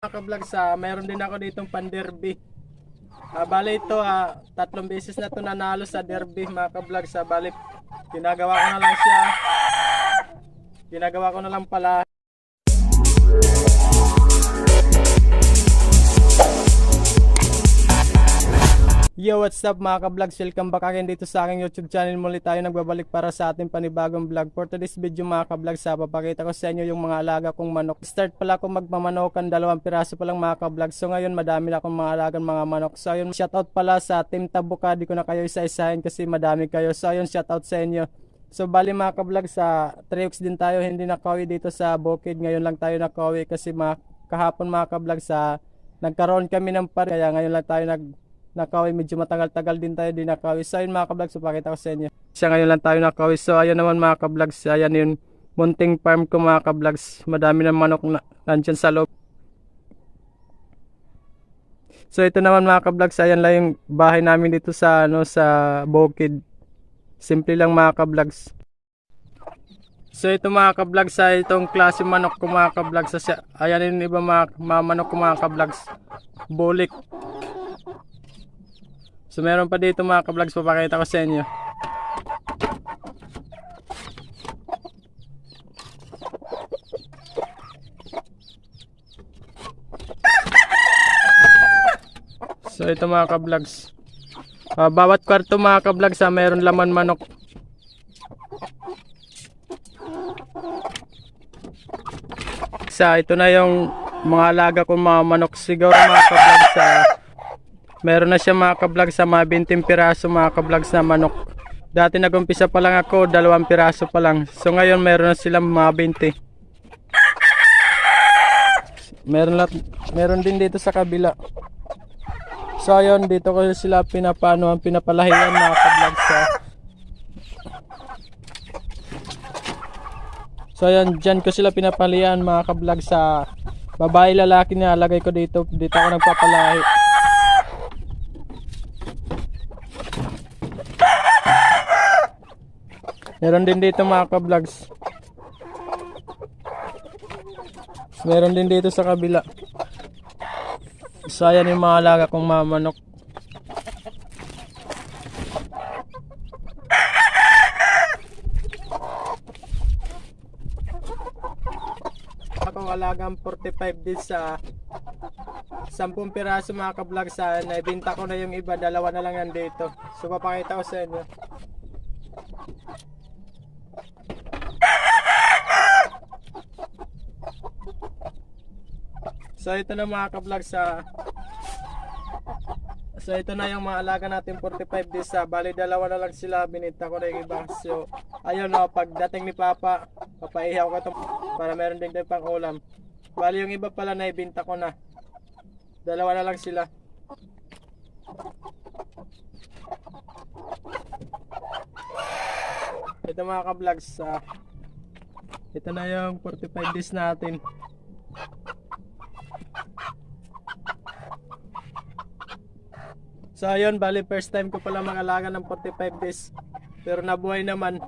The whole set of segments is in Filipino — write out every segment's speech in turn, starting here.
Mga ka-vlogs, mayroon din ako ditong pan-derby. Bali ito, 3 beses na ito nanalo sa derby mga ka-vlogs. Bali, ginagawa ko na lang siya. Ginagawa ko na lang pala. Yo, what's up mga ka-vlogs? Welcome back again dito sa aking YouTube channel. Muli tayo nagbabalik para sa ating panibagong vlog. For today's video mga ka-vlogs, papakita ko sa inyo yung mga alaga kong manok. Start pala akong magmamanokan, 2 piraso pa lang mga ka-vlogs. So ngayon madami na akong mga alagang mga manok. So ayun, shoutout pala sa Team Tabuka. Di ko na kayo isa-isahin kasi madami kayo. So ayun, shoutout sa inyo. So bali mga ka-vlogs, 3 weeks din tayo hindi nakawi dito sa bukid. Ngayon lang tayo nakawi kasi kahapon mga ka-vlogs, nagkaroon kami ng par. Kaya ngayon lang tayo nakawi, medyo matagal-tagal din tayo din nakawi. So ayun mga ka-vlogs, pakita ko sa inyo. Siya ngayon lang tayo nakawi. So ayun naman mga ka-vlogs, ayan yung munting farm ko mga ka-vlogs. Madami ng manok na nandyan sa loob. So ito naman mga ka-vlogs, ayan lang yung bahay namin dito sa sa bukid. Simple lang mga ka-vlogs. So ito mga ka-vlogs, itong klase manok ko mga ka-vlogs. Ayan yung iba mga manok ko mga ka-vlogs. Bulik. So meron pa dito mga ka-vlogs, papakita ko sa inyo. So ito mga ka-vlogs, bawat kwarto mga ka-vlogs, meron laman manok. Ito na yung mga alaga kong mga manok. Siguro mga ka-vlogs, meron na siya mga ka-vlogs sa mga 20 piraso mga ka-vlogs na manok. Dati nag-umpisa pa lang ako, 2 piraso pa lang. So ngayon meron na silang mga 20. Meron din dito sa kabila. So ayun, dito ko sila pinapalahian mga ka-vlogs. So ayun, dyan ko sila pinapalahian mga ka-vlogs. Babae lalaki na lagay ko dito. Dito ako nagpapalahi. Meron din dito mga ka-vlogs. Meron din dito sa kabila. So ayan yung mga alaga kong mga manok. Akong alagang 45 days sa 10 piraso mga ka-vlogs. Naibenta ko na yung iba, 2 na lang yan dito. So papakita ko sa inyo. So ito na mga ka-vlogs, so ito na yung mga alaga natin 45 days. Bali 2 na lang sila, binenta ko na yung iba. So ayun, pagdating ni Papa, papaihaw ko ito para meron din pang ulam. Bali yung iba pala naibenta ko na, 2 na lang sila. Ito mga ka-vlogs, ito na yung 45 days natin. So ayun, bali first time ko pala mag-alaga ng 45 days. Pero nabuhay naman.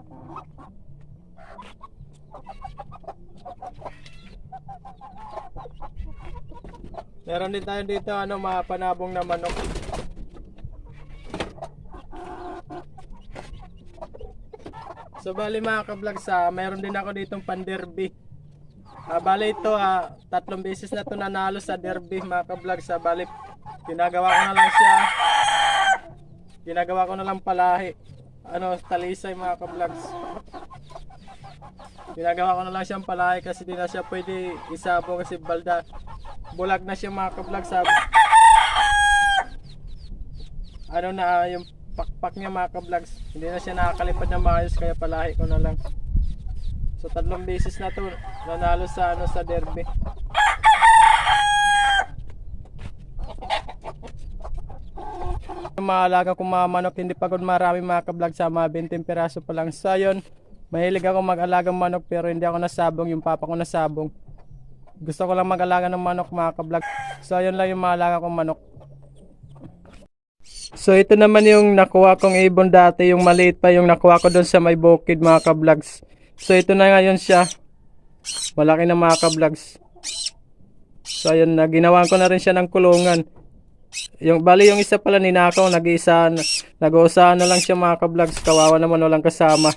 Meron din tayo dito mga panabong na manok. So bali mga ka-vlogs, mayroon din ako ditong pan-derby. Bali ito, 3 beses na ito nanalo sa derby mga ka-vlogs. Bali, ginagawa ko na lang siya. Ginagawa ko na lang palahi. Talisay mga ka-vlogs. Ginagawa ko na lang siyang palahi kasi di na siya pwede isabo kasi bulag na siya mga ka-vlogs. Yung pakpak niya mga ka-vlogs, hindi na siya nakakalipad ng maayos, kaya palahi ko na lang. So 3 beses na to nanalo sa sa derby. Yung mga alaga kong mga manok, hindi pagod marami mga ka-vlogs, sa mga 20 piraso pa lang. So yun, mahilig ako mag-alagang manok pero hindi ako nasabong, yung papa ko nasabong. Gusto ko lang mag-alaga ng manok mga ka-vlogs. So yun lang yung mga alaga kong manok. So ito naman yung nakuha kong ibon dati, yung maliit pa yung nakuha ko doon sa may bukid mga ka-vlogs. So ito na ngayon siya. Malaki na mga ka-vlogs. So ayun na, ginawan ko na rin siya ng kulungan. Yung isa pala ninakaw, nag-uusahan na lang siya mga ka-vlogs. Kawawa naman, walang kasama.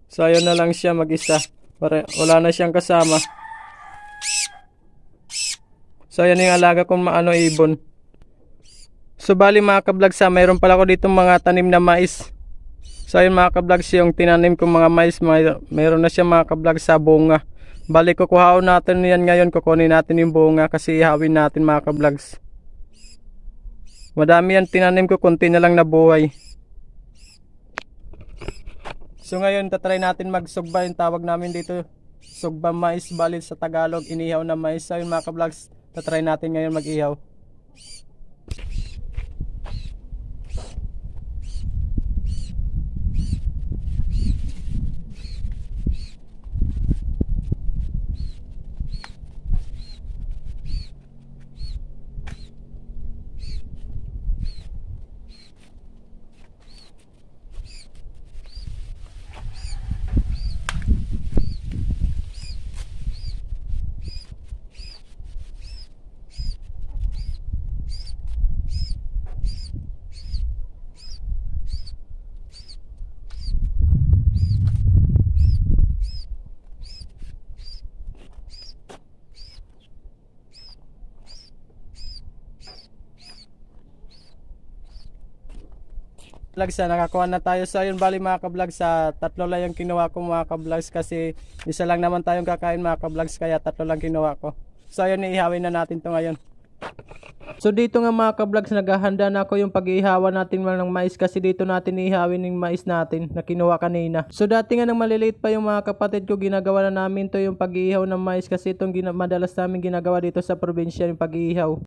So ayun na lang siya mag-isa. Wala na siyang kasama. So ayun yung alaga kong ibon. So bali mga ka-vlogs, mayroon pala ko dito mga tanim na mais. So ayun mga ka-vlogs, yung tinanim kong mga mais, mayroon na siya mga ka-vlogs sa bunga. Bali kukuhaon natin yan ngayon, kukunin natin yung bunga kasi ihawin natin mga ka-vlogs. Madami yan tinanim ko, konti na lang nabuhay. So ngayon tatry natin magsugba, yung tawag namin dito sugba mais, bali sa Tagalog inihaw na mais. So yun mga ka-vlogs, tatry natin ngayon mag-ihaw. Vlogs, nakakuha na tayo. So ayun bali mga ka-vlogs, tatlo lang yung kinuha ko mga ka-vlogs kasi isa lang naman tayong kakain mga ka-vlogs, kaya tatlo lang kinuha ko. So ayun, iihawin na natin to ngayon. So dito nga mga ka-vlogs, naghahanda na ako yung pag-iihawan natin ng mais kasi dito natin iihawin yung mais natin na kinuha kanina. So dati nga nang maliliit pa yung mga kapatid ko, ginagawa na namin to yung pag-iihaw ng mais kasi itong madalas namin ginagawa dito sa probinsya yung pag-iihaw.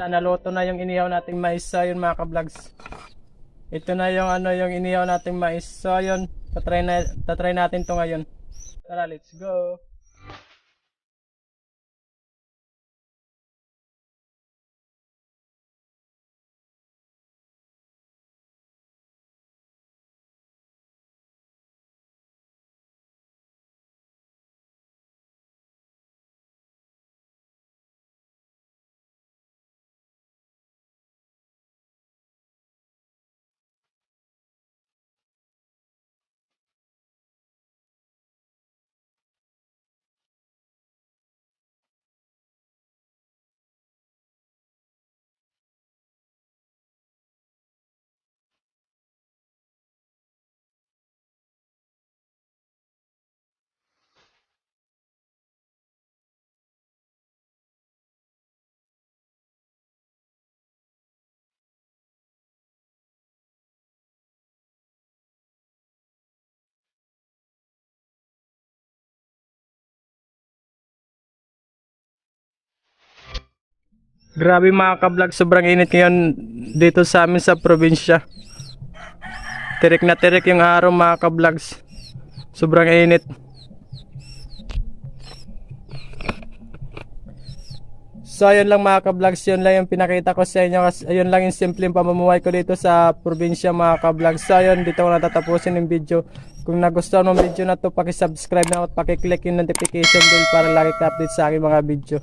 Naluto na yung inihaw nating mais. So yun mga ka-vlogs, ito na yung yung inihaw nating mais. So yun, tatry natin to ngayon. Tara, let's go. Grabe mga ka-vlog, sobrang init ngayon dito sa amin sa probinsya. Tirik na tirik yung araw mga ka-vlogs. Sobrang init. So ayun lang mga ka-vlogs, yun lang yung pinakita ko sa inyo. Ayun lang yung simpleng pamumuhay ko dito sa probinsya mga ka-vlogs. So ayun, dito ko natatapusin yung video. Kung nagustuhan mo yung video na to, paki-subscribe na at paki-click yung notification bell para lagi ka update sa aking mga video.